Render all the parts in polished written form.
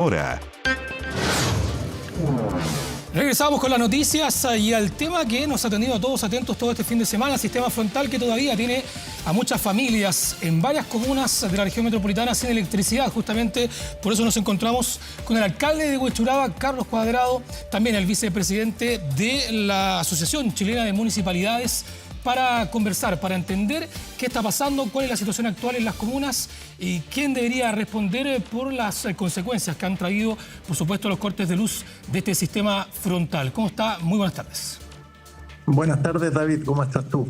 Hora. Regresamos con las noticias y al tema que nos ha tenido a todos atentos todo este fin de semana, el sistema frontal que todavía tiene a muchas familias en varias comunas de la región metropolitana sin electricidad. Justamente por eso nos encontramos con el alcalde de Huechuraba, Carlos Cuadrado, también el vicepresidente de la Asociación Chilena de Municipalidades, para conversar, para entender qué está pasando, cuál es la situación actual en las comunas y quién debería responder por las consecuencias que han traído, por supuesto, los cortes de luz de este sistema frontal. ¿Cómo está? Muy buenas tardes. Buenas tardes, David. ¿Cómo estás tú?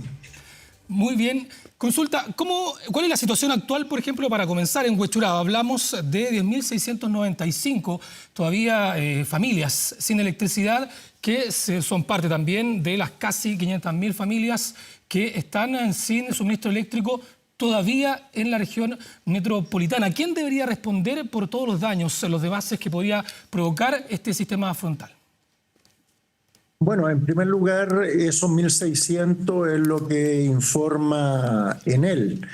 Muy bien. Consulta, ¿cuál es la situación actual, por ejemplo, para comenzar en Huechuraba? Hablamos de 10.695 todavía familias sin electricidad, que son parte también de las casi 500.000 familias que están sin suministro eléctrico todavía en la región metropolitana. ¿Quién debería responder por todos los daños, los devases que podría provocar este sistema frontal? Bueno, en primer lugar, esos 1.600 es lo que informa Enel.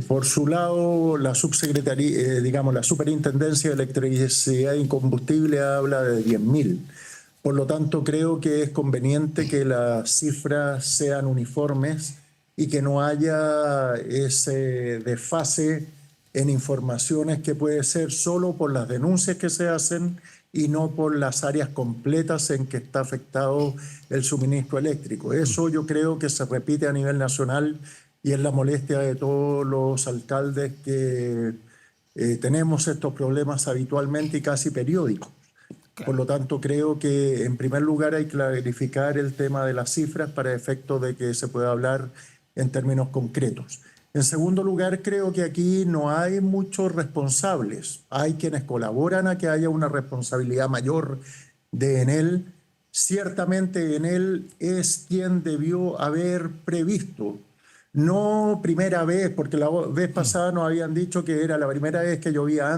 Por su lado, la subsecretaría, la Superintendencia de Electricidad y Combustible habla de 10.000. Por lo tanto, creo que es conveniente que las cifras sean uniformes y que no haya ese desfase en informaciones que puede ser solo por las denuncias que se hacen y no por las áreas completas en que está afectado el suministro eléctrico. Eso yo creo que se repite a nivel nacional y es la molestia de todos los alcaldes que tenemos estos problemas habitualmente y casi periódicos. Por lo tanto, creo que en primer lugar hay que clarificar el tema de las cifras para efecto de que se pueda hablar en términos concretos. En segundo lugar, creo que aquí no hay muchos responsables. Hay quienes colaboran a que haya una responsabilidad mayor de Enel. Ciertamente Enel es quien debió haber previsto. No primera vez, porque la vez pasada nos habían dicho que era la primera vez que llovía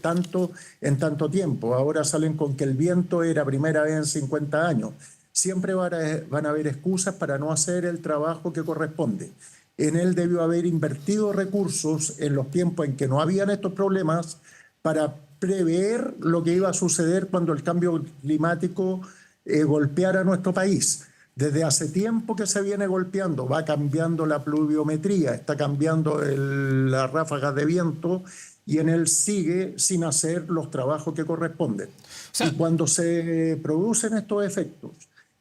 tanto en tanto tiempo. Ahora salen con que el viento era primera vez en 50 años. Siempre van a haber excusas para no hacer el trabajo que corresponde. Enel debió haber invertido recursos en los tiempos en que no habían estos problemas para prever lo que iba a suceder cuando el cambio climático golpeara nuestro país. Desde hace tiempo que se viene golpeando, va cambiando la pluviometría, está cambiando las ráfagas de viento y Enel sigue sin hacer los trabajos que corresponden. Y cuando se producen estos efectos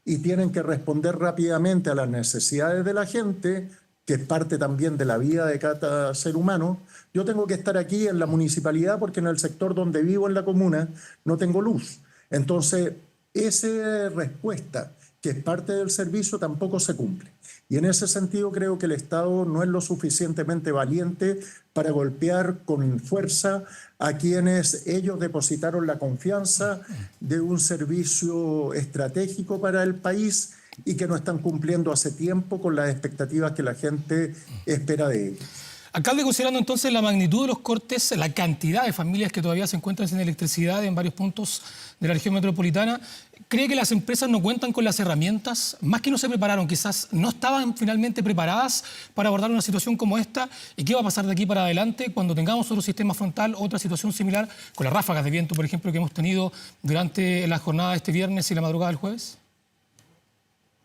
y tienen que responder rápidamente a las necesidades de la gente, que es parte también de la vida de cada ser humano, yo tengo que estar aquí en la municipalidad porque en el sector donde vivo, en la comuna, no tengo luz. Entonces, esa respuesta, que es parte del servicio, tampoco se cumple. Y en ese sentido creo que el Estado no es lo suficientemente valiente para golpear con fuerza a quienes ellos depositaron la confianza de un servicio estratégico para el país y que no están cumpliendo hace tiempo con las expectativas que la gente espera de ellos. Alcalde, considerando entonces la magnitud de los cortes, la cantidad de familias que todavía se encuentran sin electricidad en varios puntos de la región metropolitana, ¿cree que las empresas no cuentan con las herramientas? Más que no se prepararon, quizás no estaban finalmente preparadas para abordar una situación como esta. ¿Y qué va a pasar de aquí para adelante cuando tengamos otro sistema frontal, otra situación similar, con las ráfagas de viento, por ejemplo, que hemos tenido durante la jornada de este viernes y la madrugada del jueves?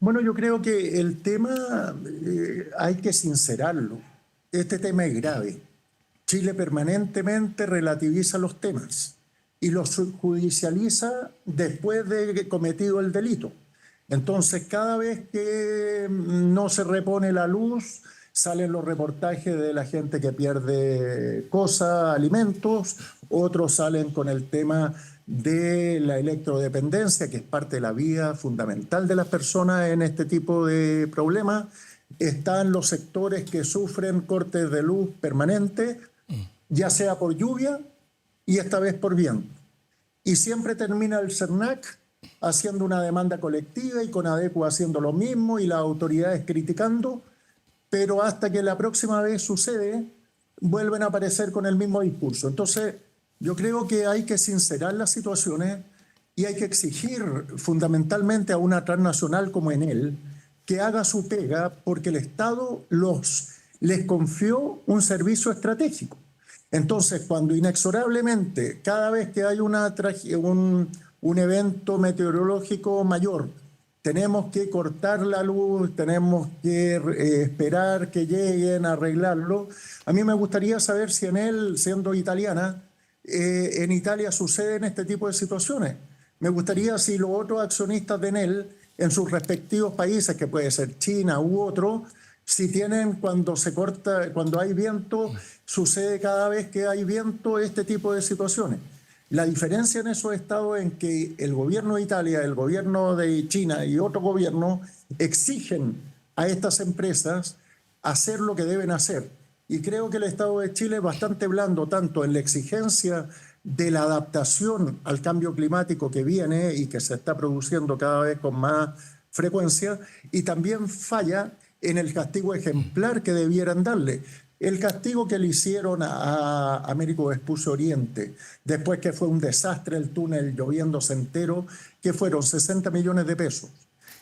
Bueno, yo creo que el tema hay que sincerarlo. Este tema es grave. Chile permanentemente relativiza los temas y los judicializa después de cometido el delito. Entonces, cada vez que no se repone la luz, salen los reportajes de la gente que pierde cosas, alimentos, otros salen con el tema de la electrodependencia, que es parte de la vida fundamental de las personas en este tipo de problemas. Están los sectores que sufren cortes de luz permanentes, ya sea por lluvia y esta vez por viento. Y siempre termina el CERNAC haciendo una demanda colectiva y Conadecu haciendo lo mismo y las autoridades criticando, pero hasta que la próxima vez sucede, vuelven a aparecer con el mismo discurso. Entonces, yo creo que hay que sincerar las situaciones y hay que exigir fundamentalmente a una transnacional como Enel que haga su pega porque el Estado les confió un servicio estratégico. Entonces, cuando inexorablemente, cada vez que hay un evento meteorológico mayor, tenemos que cortar la luz, tenemos que esperar que lleguen a arreglarlo. A mí me gustaría saber si Enel, siendo italiana, en Italia suceden este tipo de situaciones. Me gustaría si los otros accionistas de Enel, en sus respectivos países, que puede ser China u otro, si tienen cuando se corta, cuando hay viento, sucede cada vez que hay viento este tipo de situaciones. La diferencia en esos estados es que el gobierno de Italia, el gobierno de China y otros gobiernos exigen a estas empresas hacer lo que deben hacer. Y creo que el Estado de Chile es bastante blando tanto en la exigencia de la adaptación al cambio climático que viene y que se está produciendo cada vez con más frecuencia, y también falla en el castigo ejemplar que debieran darle. El castigo que le hicieron a Américo Vespucio Oriente, después que fue un desastre el túnel lloviéndose entero, que fueron 60 millones de pesos.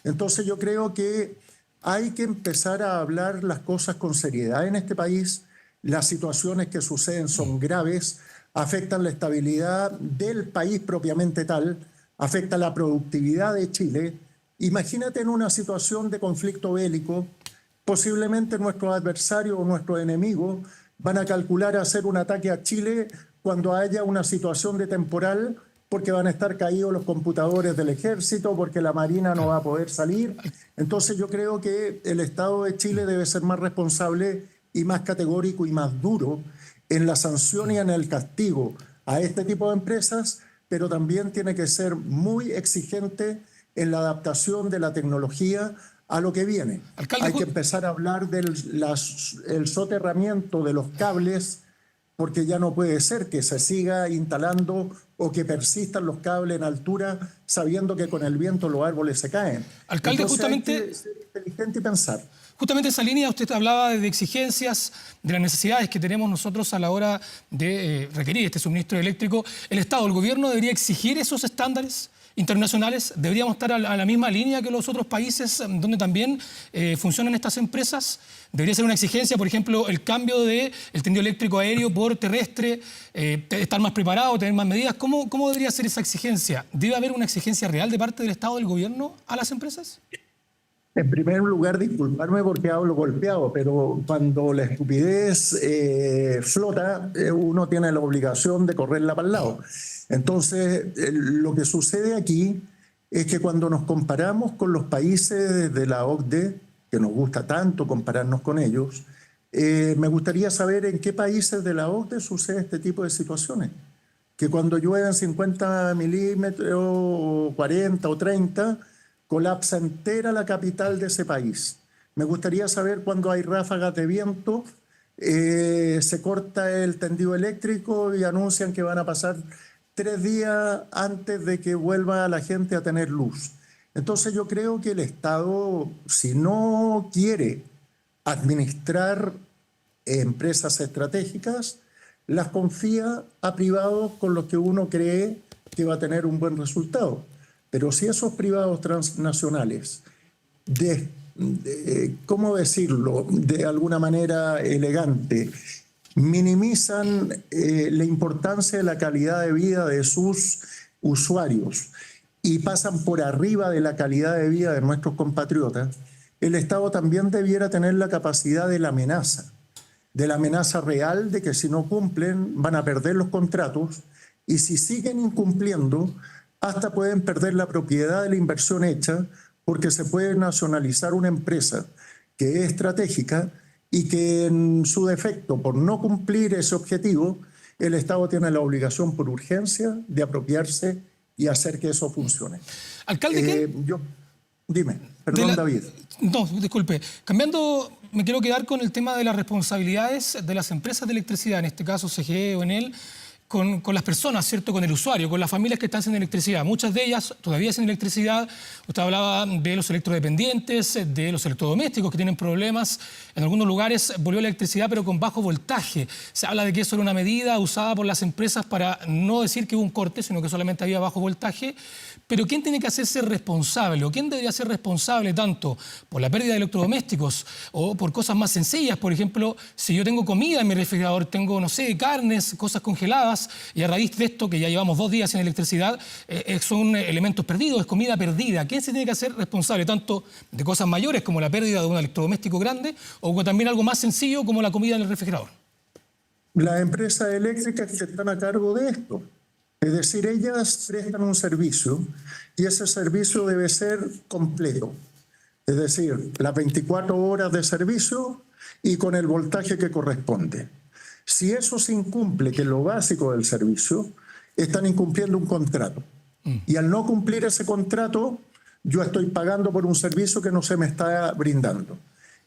Entonces yo creo que hay que empezar a hablar las cosas con seriedad en este país. Las situaciones que suceden son graves, afectan la estabilidad del país propiamente tal, afectan la productividad de Chile. Imagínate en una situación de conflicto bélico, posiblemente nuestros adversarios o nuestros enemigos van a calcular hacer un ataque a Chile cuando haya una situación de temporal, porque van a estar caídos los computadores del ejército, porque la Marina no va a poder salir. Entonces yo creo que el Estado de Chile debe ser más responsable y más categórico y más duro en la sanción y en el castigo a este tipo de empresas, pero también tiene que ser muy exigente en la adaptación de la tecnología a lo que viene. Alcalde, hay que empezar a hablar del soterramiento de los cables, porque ya no puede ser que se siga instalando o que persistan los cables en altura sabiendo que con el viento los árboles se caen. Alcalde, entonces justamente, hay que ser inteligente y pensar. Justamente esa línea usted hablaba de exigencias, de las necesidades que tenemos nosotros a la hora de requerir este suministro eléctrico. ¿El Estado, el gobierno debería exigir esos estándares internacionales? ¿Deberíamos estar a la misma línea que los otros países donde también funcionan estas empresas? ¿Debería ser una exigencia, por ejemplo, el cambio del tendido eléctrico aéreo por terrestre, estar más preparado, tener más medidas? ¿Cómo debería ser esa exigencia? ¿Debe haber una exigencia real de parte del Estado, del gobierno, a las empresas? En primer lugar, disculparme porque hablo golpeado, pero cuando la estupidez flota, uno tiene la obligación de correrla para el lado. Entonces, lo que sucede aquí es que cuando nos comparamos con los países de la OCDE, que nos gusta tanto compararnos con ellos, me gustaría saber en qué países de la OCDE sucede este tipo de situaciones. Que cuando llueven 50 milímetros, o 40 o 30, colapsa entera la capital de ese país. Me gustaría saber cuando hay ráfagas de viento, se corta el tendido eléctrico y anuncian que van a pasar 3 días antes de que vuelva la gente a tener luz. Entonces yo creo que el Estado, si no quiere administrar empresas estratégicas, las confía a privados con los que uno cree que va a tener un buen resultado. Pero si esos privados transnacionales, ¿cómo decirlo?, de alguna manera elegante, minimizan la importancia de la calidad de vida de sus usuarios y pasan por arriba de la calidad de vida de nuestros compatriotas, el Estado también debiera tener la capacidad de la amenaza real de que si no cumplen van a perder los contratos, y si siguen incumpliendo hasta pueden perder la propiedad de la inversión hecha, porque se puede nacionalizar una empresa que es estratégica y que en su defecto, por no cumplir ese objetivo, el Estado tiene la obligación por urgencia de apropiarse y hacer que eso funcione. Alcalde, dime, perdón, David. No, disculpe. Cambiando, me quiero quedar con el tema de las responsabilidades de las empresas de electricidad, en este caso CGE o Enel, con las personas, ¿cierto? Con el usuario, con las familias que están sin electricidad. Muchas de ellas todavía sin electricidad. Usted hablaba de los electrodependientes, de los electrodomésticos que tienen problemas. En algunos lugares volvió la electricidad, pero con bajo voltaje. Se habla de que eso era una medida usada por las empresas para no decir que hubo un corte, sino que solamente había bajo voltaje. Pero ¿quién tiene que hacerse responsable? ¿O quién debería ser responsable tanto por la pérdida de electrodomésticos o por cosas más sencillas? Por ejemplo, si yo tengo comida en mi refrigerador, tengo, no sé, carnes, cosas congeladas, y a raíz de esto, que ya llevamos 2 días sin electricidad, son elementos perdidos, es comida perdida. ¿Quién se tiene que hacer responsable tanto de cosas mayores como la pérdida de un electrodoméstico grande o también algo más sencillo como la comida en el refrigerador? Las empresas eléctricas que están a cargo de esto. Es decir, ellas prestan un servicio y ese servicio debe ser completo. Es decir, las 24 horas de servicio y con el voltaje que corresponde. Si eso se incumple, que es lo básico del servicio, están incumpliendo un contrato. Y al no cumplir ese contrato, yo estoy pagando por un servicio que no se me está brindando.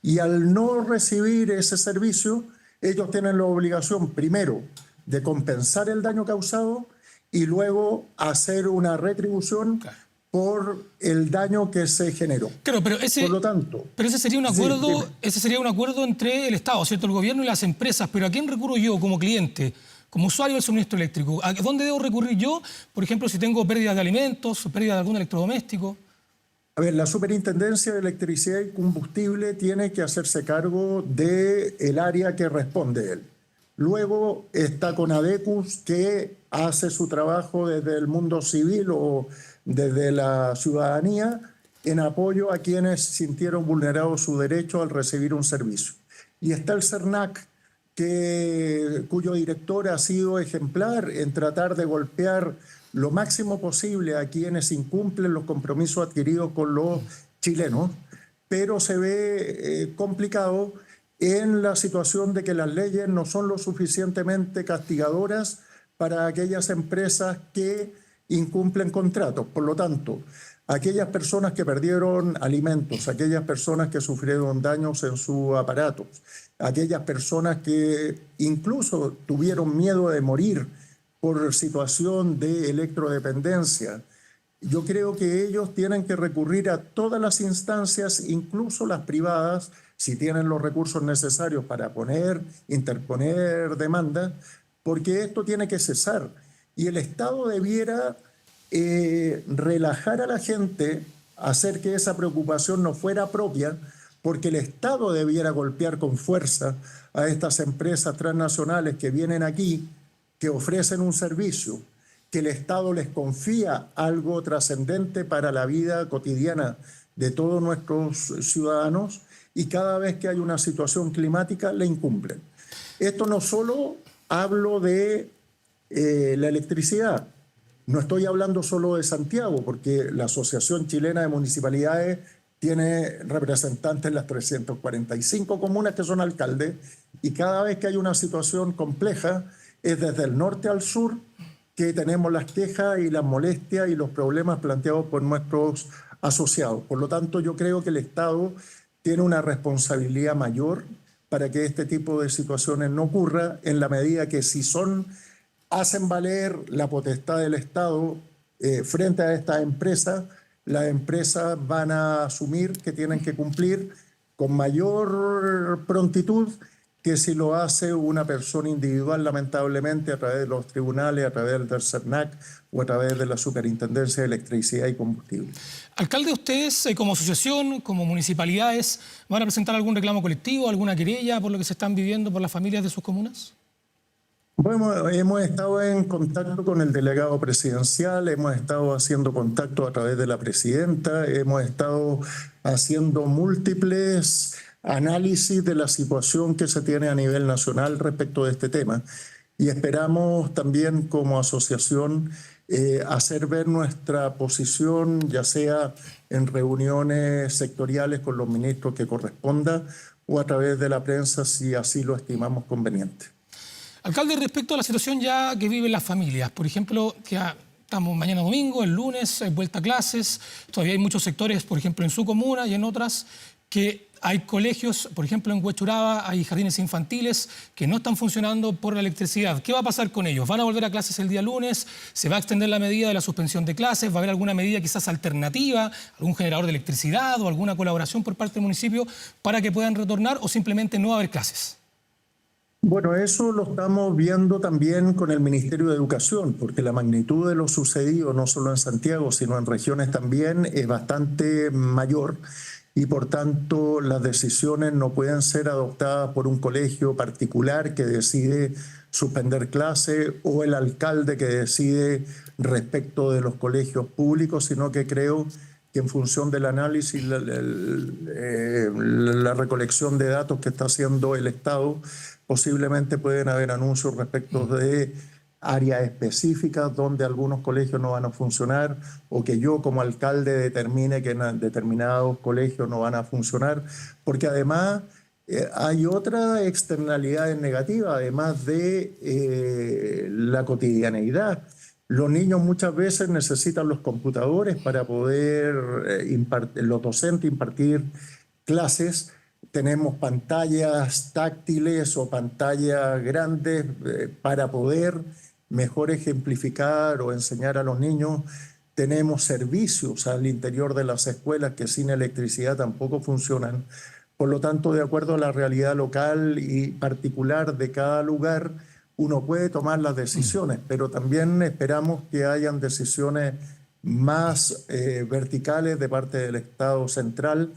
Y al no recibir ese servicio, ellos tienen la obligación, primero, de compensar el daño causado y luego hacer una retribución por el daño que se generó. Claro, pero por lo tanto, ese sería un acuerdo, ese sería un acuerdo entre el Estado, ¿cierto? El gobierno y las empresas. Pero ¿a quién recurro yo como cliente, como usuario del suministro eléctrico? ¿A dónde debo recurrir yo, por ejemplo, si tengo pérdida de alimentos, pérdida de algún electrodoméstico? A ver, la Superintendencia de Electricidad y Combustible tiene que hacerse cargo del área que responde él. Luego está Conadecus, que hace su trabajo desde el mundo civil o desde la ciudadanía en apoyo a quienes sintieron vulnerado su derecho al recibir un servicio. Y está el CERNAC, cuyo director ha sido ejemplar en tratar de golpear lo máximo posible a quienes incumplen los compromisos adquiridos con los chilenos, pero se ve complicado en la situación de que las leyes no son lo suficientemente castigadoras para aquellas empresas que incumplen contratos. Por lo tanto, aquellas personas que perdieron alimentos, aquellas personas que sufrieron daños en sus aparatos, aquellas personas que incluso tuvieron miedo de morir por situación de electrodependencia, yo creo que ellos tienen que recurrir a todas las instancias, incluso las privadas, si tienen los recursos necesarios para interponer demanda, porque esto tiene que cesar. Y el Estado debiera relajar a la gente, hacer que esa preocupación no fuera propia, porque el Estado debiera golpear con fuerza a estas empresas transnacionales que vienen aquí, que ofrecen un servicio, que el Estado les confía algo trascendente para la vida cotidiana de todos nuestros ciudadanos, y cada vez que hay una situación climática le incumplen. Esto no solo hablo de la electricidad, no estoy hablando solo de Santiago, porque la Asociación Chilena de Municipalidades tiene representantes en las 345 comunas que son alcaldes, y cada vez que hay una situación compleja es desde el norte al sur que tenemos las quejas y las molestias y los problemas planteados por nuestros asociados. Por lo tanto, yo creo que el Estado tiene una responsabilidad mayor para que este tipo de situaciones no ocurra, en la medida que si hacen valer la potestad del Estado frente a estas empresas, las empresas van a asumir que tienen que cumplir con mayor prontitud que si lo hace una persona individual, lamentablemente, a través de los tribunales, a través del CERNAC o a través de la Superintendencia de Electricidad y Combustible. Alcalde, ¿ustedes como asociación, como municipalidades, van a presentar algún reclamo colectivo, alguna querella por lo que se están viviendo por las familias de sus comunas? Bueno, hemos estado en contacto con el delegado presidencial, hemos estado haciendo contacto a través de la presidenta, hemos estado haciendo múltiples análisis de la situación que se tiene a nivel nacional respecto de este tema, y esperamos también como asociación hacer ver nuestra posición, ya sea en reuniones sectoriales con los ministros que corresponda o a través de la prensa si así lo estimamos conveniente. Alcalde, respecto a la situación ya que viven las familias, por ejemplo, que estamos mañana domingo, el lunes, vuelta a clases, todavía hay muchos sectores, por ejemplo, en su comuna y en otras, que hay colegios, por ejemplo en Huechuraba hay jardines infantiles que no están funcionando por la electricidad. ¿Qué va a pasar con ellos? ¿Van a volver a clases el día lunes? ¿Se va a extender la medida de la suspensión de clases? ¿Va a haber alguna medida quizás alternativa, algún generador de electricidad o alguna colaboración por parte del municipio para que puedan retornar, o simplemente no va a haber clases? Bueno, eso lo estamos viendo también con el Ministerio de Educación, porque la magnitud de lo sucedido, no solo en Santiago, sino en regiones también, es bastante mayor y por tanto las decisiones no pueden ser adoptadas por un colegio particular que decide suspender clases o el alcalde que decide respecto de los colegios públicos, sino que creo que en función del análisis, la recolección de datos que está haciendo el Estado, posiblemente pueden haber anuncios respecto de áreas específicas donde algunos colegios no van a funcionar o que yo como alcalde determine que en determinados colegios no van a funcionar, porque además hay otras externalidades negativas, además de la cotidianeidad. Los niños muchas veces necesitan los computadores para poder, los docentes impartir clases. Tenemos pantallas táctiles o pantallas grandes para poder mejor ejemplificar o enseñar a los niños. Tenemos servicios al interior de las escuelas que sin electricidad tampoco funcionan. Por lo tanto, de acuerdo a la realidad local y particular de cada lugar, uno puede tomar las decisiones, pero también esperamos que hayan decisiones más verticales de parte del Estado central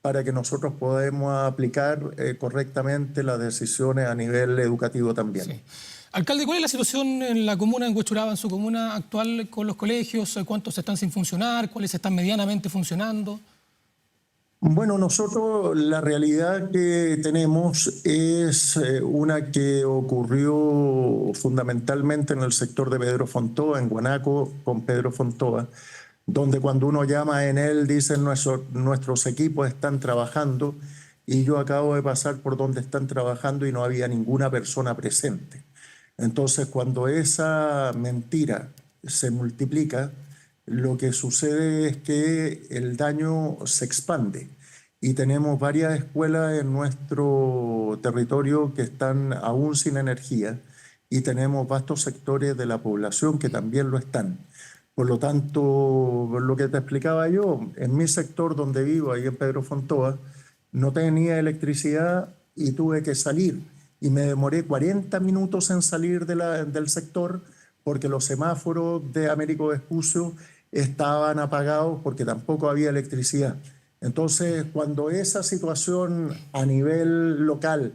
para que nosotros podamos aplicar correctamente las decisiones a nivel educativo también. Sí. Alcalde, ¿cuál es la situación en la comuna, en Huechuraba, en su comuna actual con los colegios? ¿Cuántos están sin funcionar? ¿Cuáles están medianamente funcionando? Bueno, nosotros la realidad que tenemos es una que ocurrió fundamentalmente en el sector de Pedro Fontoa, en Guanaco, con Pedro Fontoa, donde cuando uno llama en él dicen nuestros equipos están trabajando y yo acabo de pasar por donde están trabajando y no había ninguna persona presente. Entonces, cuando esa mentira se multiplica, lo que sucede es que el daño se expande y tenemos varias escuelas en nuestro territorio que están aún sin energía y tenemos vastos sectores de la población que también lo están. Por lo tanto, lo que te explicaba yo, en mi sector donde vivo, ahí en Pedro Fontoa, no tenía electricidad y tuve que salir y me demoré 40 minutos en salir del sector porque los semáforos de Américo Vespucio estaban apagados porque tampoco había electricidad. Entonces, cuando esa situación a nivel local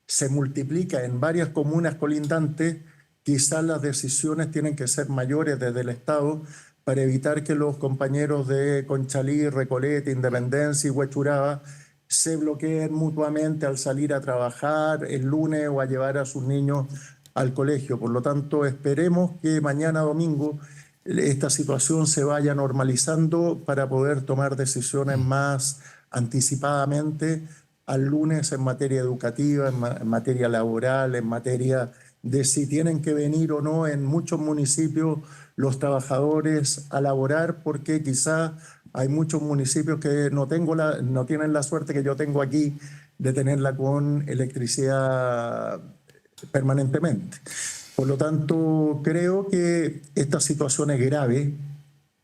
se multiplica en varias comunas colindantes, quizás las decisiones tienen que ser mayores desde el Estado para evitar que los compañeros de Conchalí, Recoleta, Independencia y Huechuraba se bloqueen mutuamente al salir a trabajar el lunes o a llevar a sus niños al colegio. Por lo tanto, esperemos que mañana domingo esta situación se vaya normalizando para poder tomar decisiones más anticipadamente al lunes en materia educativa, en materia laboral, en materia de si tienen que venir o no en muchos municipios los trabajadores a laborar, porque quizá hay muchos municipios que no tienen la suerte que yo tengo aquí de tenerla con electricidad permanentemente. Por lo tanto, creo que esta situación es grave.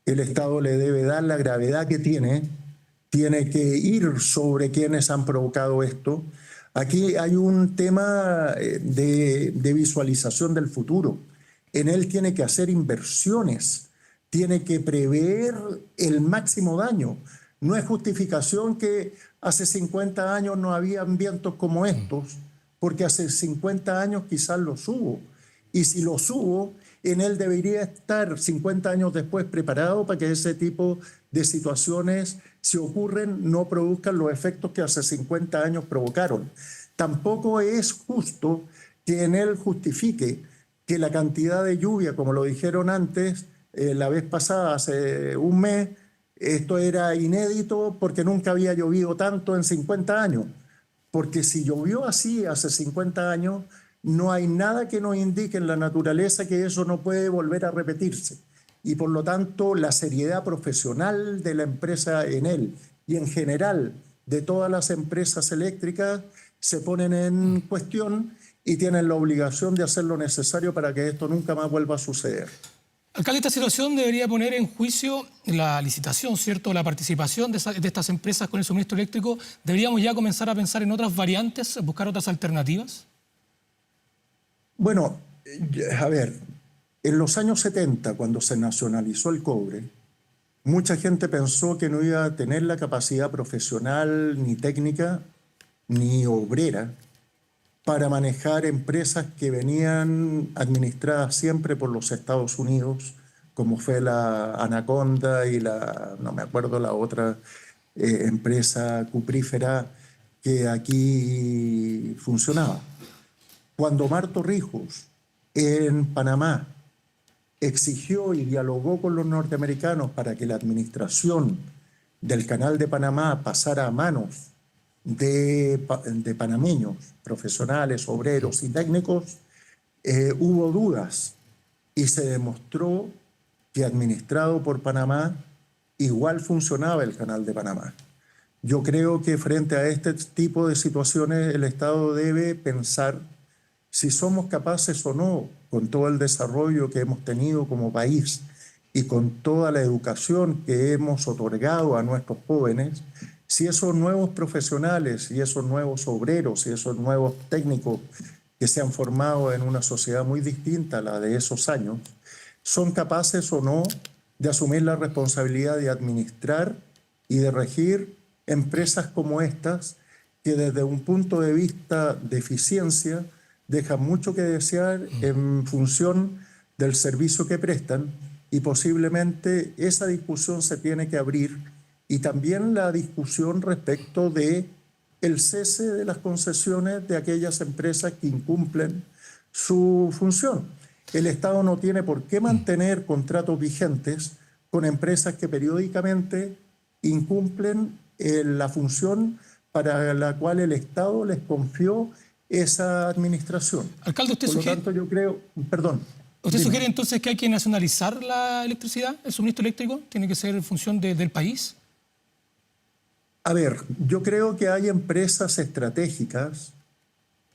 El Estado le debe dar la gravedad que tiene que ir sobre quienes han provocado esto. Aquí hay un tema de visualización del futuro. En él tiene que hacer inversiones, tiene que prever el máximo daño. No es justificación que hace 50 años no habían vientos como estos, porque hace 50 años quizás los hubo. Y si los hubo, en él debería estar 50 años después preparado para que ese tipo de situaciones, si ocurren, no produzcan los efectos que hace 50 años provocaron. Tampoco es justo que en él justifique que la cantidad de lluvia, como lo dijeron antes, la vez pasada, hace un mes, esto era inédito porque nunca había llovido tanto en 50 años. Porque si llovió así hace 50 años, no hay nada que nos indique en la naturaleza que eso no puede volver a repetirse. Y por lo tanto, la seriedad profesional de la empresa Enel y en general de todas las empresas eléctricas se ponen en cuestión y tienen la obligación de hacer lo necesario para que esto nunca más vuelva a suceder. Alcalde, esta situación debería poner en juicio la licitación, ¿cierto? La participación de estas empresas con el suministro eléctrico. ¿Deberíamos ya comenzar a pensar en otras variantes, buscar otras alternativas? Bueno, a ver, en los años 70, cuando se nacionalizó el cobre, mucha gente pensó que no iba a tener la capacidad profesional, ni técnica, ni obrera para manejar empresas que venían administradas siempre por los Estados Unidos, como fue la Anaconda y no me acuerdo la otra empresa cuprífera que aquí funcionaba. Cuando Omar Torrijos en Panamá exigió y dialogó con los norteamericanos para que la administración del Canal de Panamá pasara a manos de panameños, profesionales, obreros y técnicos, hubo dudas y se demostró que administrado por Panamá igual funcionaba el Canal de Panamá. Yo creo que frente a este tipo de situaciones el Estado debe pensar si somos capaces o no, con todo el desarrollo que hemos tenido como país y con toda la educación que hemos otorgado a nuestros jóvenes, si esos nuevos profesionales y esos nuevos obreros y esos nuevos técnicos que se han formado en una sociedad muy distinta a la de esos años, son capaces o no de asumir la responsabilidad de administrar y de regir empresas como estas, que desde un punto de vista de eficiencia dejan mucho que desear en función del servicio que prestan, y posiblemente esa discusión se tiene que abrir, y también la discusión respecto de el cese de las concesiones de aquellas empresas que incumplen su función. El Estado no tiene por qué mantener contratos vigentes con empresas que periódicamente incumplen la función para la cual el Estado les confió esa administración. Alcalde, usted por lo sugiere... tanto, yo creo... Perdón. ¿Usted dime. sugiere entonces que hay que nacionalizar la electricidad, el suministro eléctrico? ¿Tiene que ser en función del país? A ver, yo creo que hay empresas estratégicas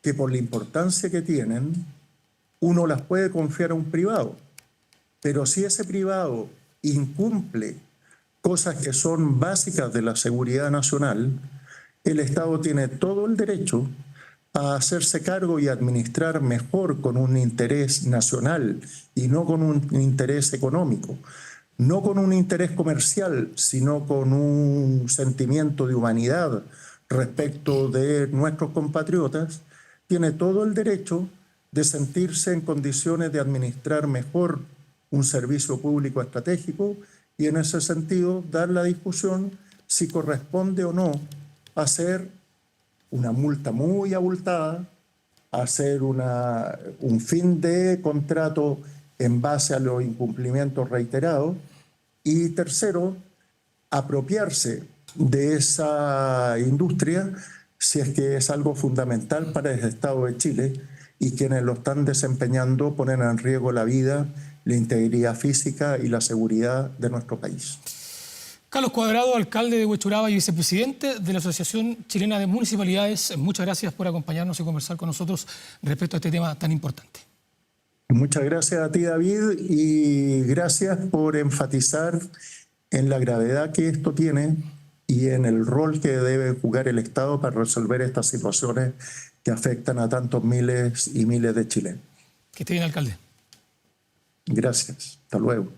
que por la importancia que tienen, uno las puede confiar a un privado. Pero si ese privado incumple cosas que son básicas de la seguridad nacional, el Estado tiene todo el derecho a hacerse cargo y administrar mejor con un interés nacional y no con un interés económico. No con un interés comercial, sino con un sentimiento de humanidad respecto de nuestros compatriotas, tiene todo el derecho de sentirse en condiciones de administrar mejor un servicio público estratégico y en ese sentido dar la discusión si corresponde o no hacer una multa muy abultada, hacer un fin de contrato en base a los incumplimientos reiterados, y tercero, apropiarse de esa industria si es que es algo fundamental para el Estado de Chile, y quienes lo están desempeñando ponen en riesgo la vida, la integridad física y la seguridad de nuestro país. Carlos Cuadrado, alcalde de Huechuraba y vicepresidente de la Asociación Chilena de Municipalidades, muchas gracias por acompañarnos y conversar con nosotros respecto a este tema tan importante. Muchas gracias a ti, David, y gracias por enfatizar en la gravedad que esto tiene y en el rol que debe jugar el Estado para resolver estas situaciones que afectan a tantos miles y miles de chilenos. Que esté bien, alcalde. Gracias. Hasta luego.